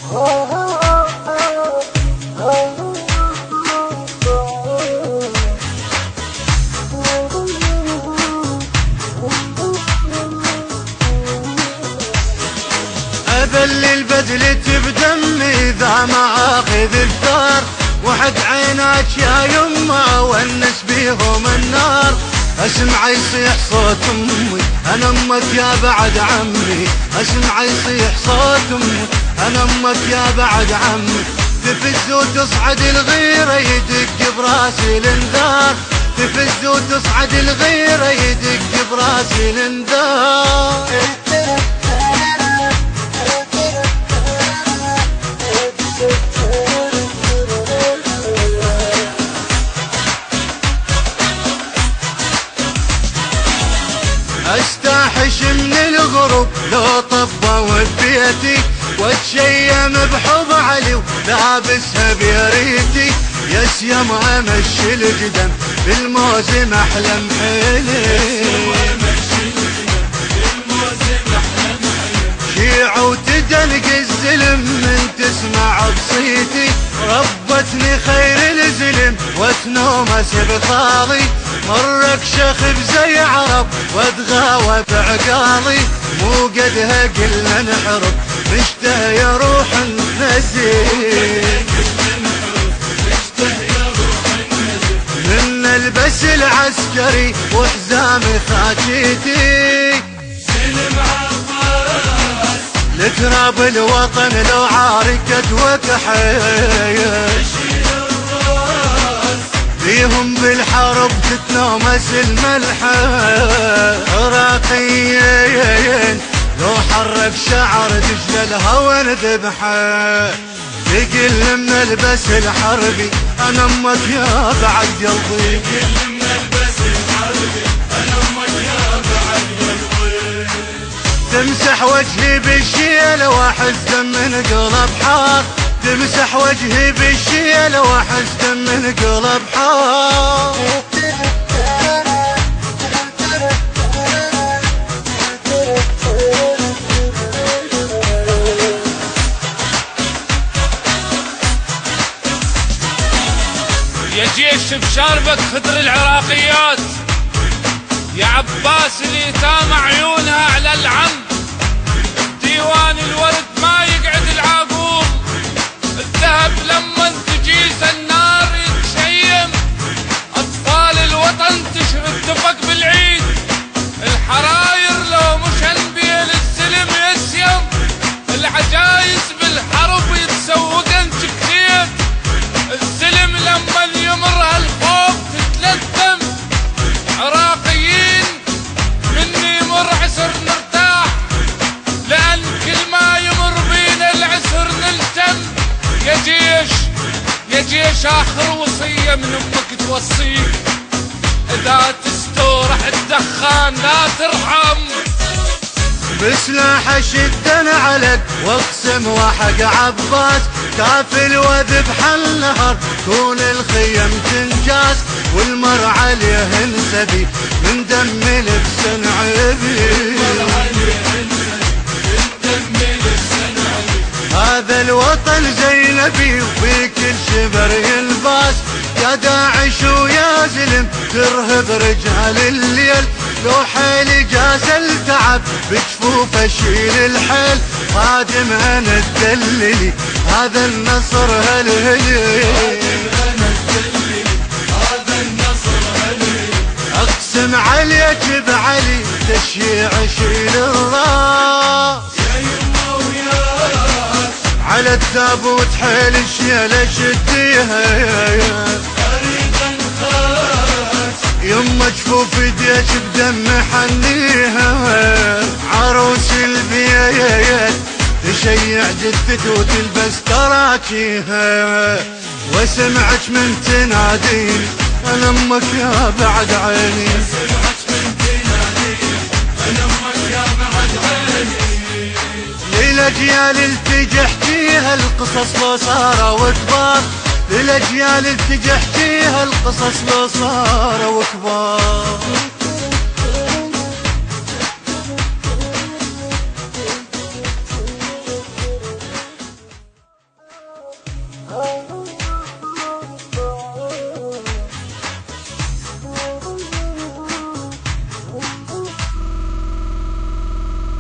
أبلل بدلتي بدمي ذا ما اخذ الثار، وحق عينك يا يما ونس بيهم النار. اسمع يصيح صوت امي انا امك يا بعد عمي، اسمع يصيح صوت امي انا امك يا بعد عمي. تفز وتصعد الغيرة يدق براسي الانذار، تفز وتصعد الغيرة يدق براسي الانذار. استحش من الغروب لو طبوا ببيتي، واتشيم بحب علي ولابسها بيريتي. يا سيم امشي القدم بالموزم احلم حيلي، شيع وتدلق الزلم من تسمع بصيتي. ربتني خير الزلم وتنومس بخاضي، مرك شخب زي عرب واتغاوى بعقالي. مو قدها قلنا نحرب مشته يا روح النزيل، من البس العسكري وحزامي خاكيتي. لتراب الوطن لو عاركت وكحيل، فيهم بالحرب تتنومس الملحة. عراقيين لو حرك شعر دجل الهوى ذبحه. تقل من البس الحربي انا امك يا بعد قلبي، تقل من البس الحربي انا امك يا بعد قلبي. تمسح وجهي بالشيل واحس دم من قلب حار، تمسح وجهي بالشيل واحس دم من قلب حار. يا جيش بشاربك خضر العراقيات، يا عباس اليتامى عيونها على العم. ديوان الورد ما يقعد العقول، الذهب لما تجيس النار يتشيم. اطفال الوطن تشرد دفق بالعيد، الحراير لو مشن بين السلم يسيم. العجايز بالحرب يتسوقن كثير، السلم لما يمر هالفوق تتلثم. عراقيين مني يمر عسر نرتاح، لأن كل ما يمر بينا العسر نلتم. يا جيش آخر وصية من أمك توصيك، إذا تستورح الدخان لا ترحم. بسلاح شدن عليك واقسم وحق عباس، كافل وذبح النهر كون الخيم تنجاس. والمر عليه انسبي من دم لبسن عبي، هذا الوطن زينبي وفي كل شبر يلباس. يا داعش ويا زلم ترهب رجال الليل، لو حيلي جاز التعب بجفوف اشيل الحيل. خادم انا تدللي هذا النصر هلهلي، اقسم عليك بعلي تشيع شيل الراس. على التابوت حيل الشيلة شديها، يما جفوف ايديك بدم حنيها. عروس البيت تشيع جدته وتلبس تراكيها، وسمعك من تناديني انا امك يا بعد عيني. للأجيال التجحتيها القصص لو صاروا كبار، للأجيال التجحتيها القصص لو صاروا كبار.